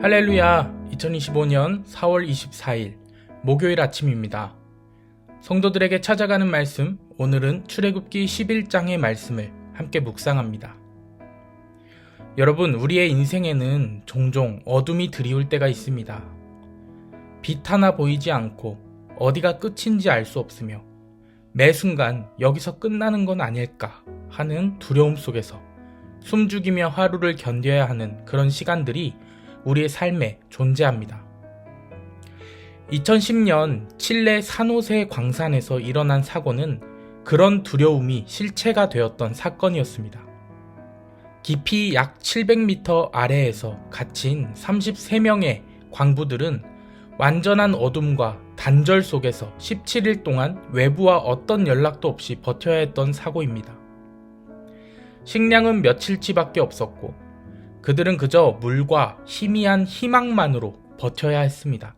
할렐루야. 2025년 4월 24일 목요일 아침입니다. 성도들에게 찾아가는 말씀, 오늘은 출애굽기 11장의 말씀을 함께 묵상합니다. 여러분, 우리의 인생에는 종종 어둠이 드리울 때가 있습니다. 빛 하나 보이지 않고 어디가 끝인지 알 수 없으며 매 순간 여기서 끝나는 건 아닐까 하는 두려움 속에서 숨죽이며 하루를 견뎌야 하는 그런 시간들이 우리의 삶에 존재합니다. 2010년 칠레 산호세 광산에서 일어난 사고는 그런 두려움이 실체가 되었던 사건이었습니다. 깊이 약 700m 아래에서 갇힌 33명의 광부들은 완전한 어둠과 단절 속에서 17일 동안 외부와 어떤 연락도 없이 버텨야 했던 사고입니다. 식량은 며칠치밖에 없었고 그들은 그저 물과 희미한 희망만으로 버텨야 했습니다.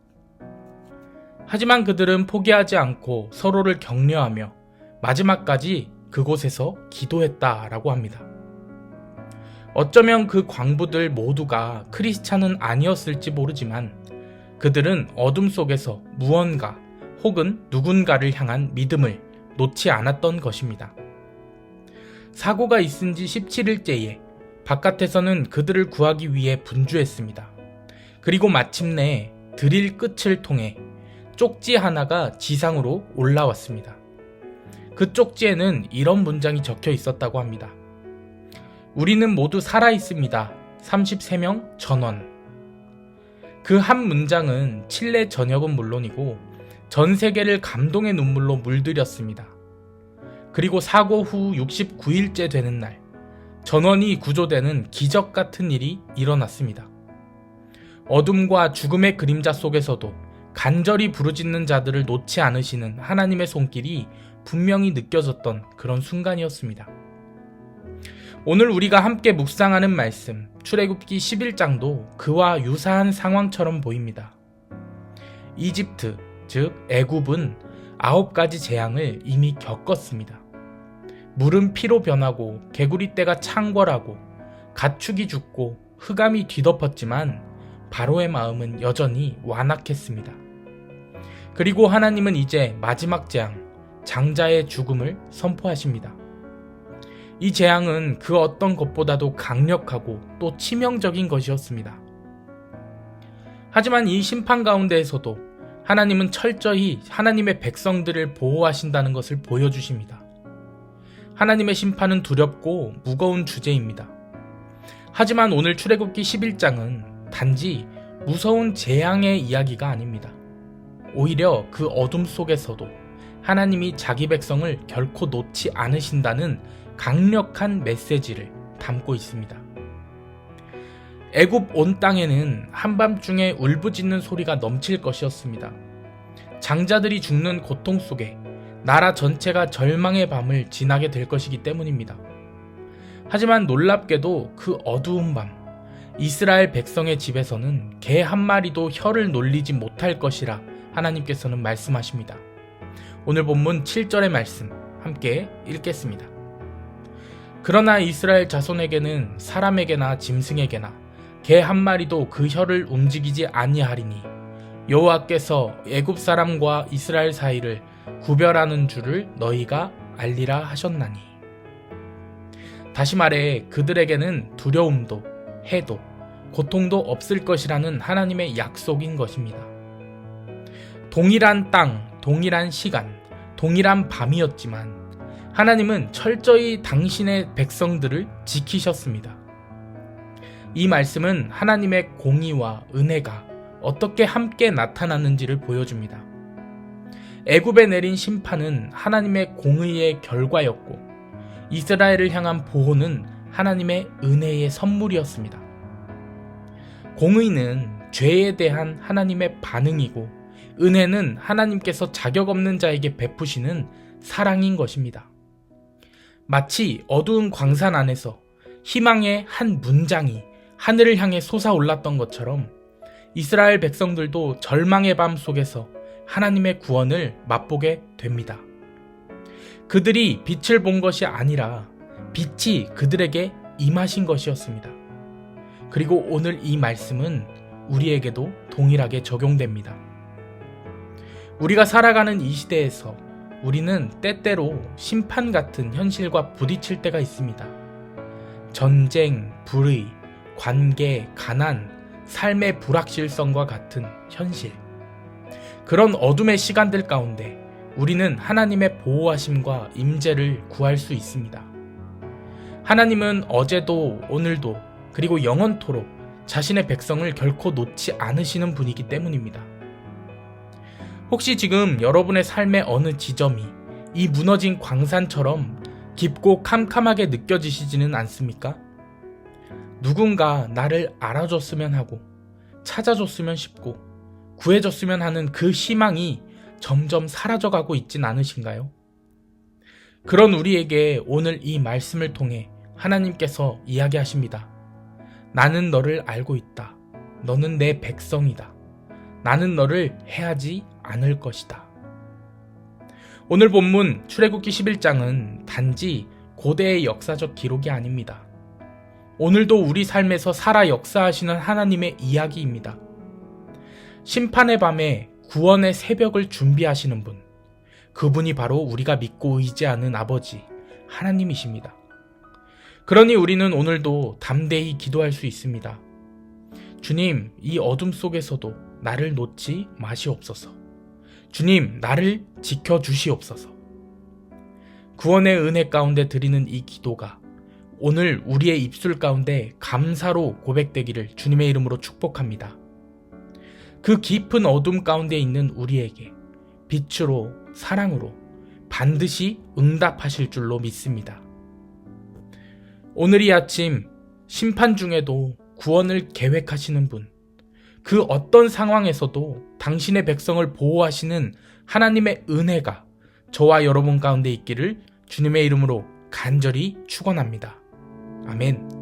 하지만 그들은 포기하지 않고 서로를 격려하며 마지막까지 그곳에서 기도했다라고 합니다. 어쩌면 그 광부들 모두가 크리스찬은 아니었을지 모르지만 그들은 어둠 속에서 무언가 혹은 누군가를 향한 믿음을 놓지 않았던 것입니다. 사고가 있은 지 17일째에 바깥에서는 그들을 구하기 위해 분주했습니다. 그리고 마침내 드릴 끝을 통해 쪽지 하나가 지상으로 올라왔습니다. 그 쪽지에는 이런 문장이 적혀 있었다고 합니다. 우리는 모두 살아 있습니다. 33명 전원. 그 한 문장은 칠레 전역은 물론이고 전 세계를 감동의 눈물로 물들였습니다. 그리고 사고 후 69일째 되는 날, 전원이 구조되는 기적 같은 일이 일어났습니다. 어둠과 죽음의 그림자 속에서도 간절히 부르짖는 자들을 놓지 않으시는 하나님의 손길이 분명히 느껴졌던 그런 순간이었습니다. 오늘 우리가 함께 묵상하는 말씀, 출애굽기 11장도 그와 유사한 상황처럼 보입니다. 이집트, 즉 애굽은 9가지 재앙을 이미 겪었습니다. 물은 피로 변하고 개구리떼가 창궐하고 가축이 죽고 흑암이 뒤덮었지만 바로의 마음은 여전히 완악했습니다. 그리고 하나님은 이제 마지막 재앙, 장자의 죽음을 선포하십니다. 이 재앙은 그 어떤 것보다도 강력하고 또 치명적인 것이었습니다. 하지만 이 심판 가운데에서도 하나님은 철저히 하나님의 백성들을 보호하신다는 것을 보여주십니다. 하나님의 심판은 두렵고 무거운 주제입니다. 하지만 오늘 출애굽기 11장은 단지 무서운 재앙의 이야기가 아닙니다. 오히려 그 어둠 속에서도 하나님이 자기 백성을 결코 놓지 않으신다는 강력한 메시지를 담고 있습니다. 애굽 온 땅에는 한밤중에 울부짖는 소리가 넘칠 것이었습니다. 장자들이 죽는 고통 속에 나라 전체가 절망의 밤을 지나게 될 것이기 때문입니다. 하지만 놀랍게도 그 어두운 밤, 이스라엘 백성의 집에서는 개 한 마리도 혀를 놀리지 못할 것이라 하나님께서는 말씀하십니다. 오늘 본문 7절의 말씀 함께 읽겠습니다. 그러나 이스라엘 자손에게는 사람에게나 짐승에게나 개 한 마리도 그 혀를 움직이지 아니하리니 여호와께서 애굽 사람과 이스라엘 사이를 구별하는 줄을 너희가 알리라 하셨나니. 다시 말해 그들에게는 두려움도 해도 고통도 없을 것이라는 하나님의 약속인 것입니다. 동일한 땅, 동일한 시간, 동일한 밤이었지만 하나님은 철저히 당신의 백성들을 지키셨습니다. 이 말씀은 하나님의 공의와 은혜가 어떻게 함께 나타났는지를 보여줍니다. 애굽에 내린 심판은 하나님의 공의의 결과였고 이스라엘을 향한 보호는 하나님의 은혜의 선물이었습니다. 공의는 죄에 대한 하나님의 반응이고 은혜는 하나님께서 자격 없는 자에게 베푸시는 사랑인 것입니다. 마치 어두운 광산 안에서 희망의 한 문장이 하늘을 향해 솟아올랐던 것처럼 이스라엘 백성들도 절망의 밤 속에서 하나님의 구원을 맛보게 됩니다. 그들이 빛을 본 것이 아니라 빛이 그들에게 임하신 것이었습니다. 그리고 오늘 이 말씀은 우리에게도 동일하게 적용됩니다. 우리가 살아가는 이 시대에서 우리는 때때로 심판 같은 현실과 부딪힐 때가 있습니다. 전쟁, 불의, 관계, 가난, 삶의 불확실성과 같은 현실. 그런 어둠의 시간들 가운데 우리는 하나님의 보호하심과 임재를 구할 수 있습니다. 하나님은 어제도 오늘도 그리고 영원토록 자신의 백성을 결코 놓지 않으시는 분이기 때문입니다. 혹시 지금 여러분의 삶의 어느 지점이 이 무너진 광산처럼 깊고 캄캄하게 느껴지시지는 않습니까? 누군가 나를 알아줬으면 하고 찾아줬으면 싶고 구해줬으면 하는 그 희망이 점점 사라져가고 있진 않으신가요? 그런 우리에게 오늘 이 말씀을 통해 하나님께서 이야기하십니다. 나는 너를 알고 있다. 너는 내 백성이다. 나는 너를 해하지 않을 것이다. 오늘 본문 출애굽기 11장은 단지 고대의 역사적 기록이 아닙니다. 오늘도 우리 삶에서 살아 역사하시는 하나님의 이야기입니다. 심판의 밤에 구원의 새벽을 준비하시는 분, 그분이 바로 우리가 믿고 의지하는 아버지 하나님이십니다. 그러니 우리는 오늘도 담대히 기도할 수 있습니다. 주님, 이 어둠 속에서도 나를 놓지 마시옵소서. 주님, 나를 지켜주시옵소서. 구원의 은혜 가운데 드리는 이 기도가 오늘 우리의 입술 가운데 감사로 고백되기를 주님의 이름으로 축복합니다. 그 깊은 어둠 가운데 있는 우리에게 빛으로 사랑으로 반드시 응답하실 줄로 믿습니다. 오늘 이 아침 심판 중에도 구원을 계획하시는 분, 그 어떤 상황에서도 당신의 백성을 보호하시는 하나님의 은혜가 저와 여러분 가운데 있기를 주님의 이름으로 간절히 축원합니다. 아멘.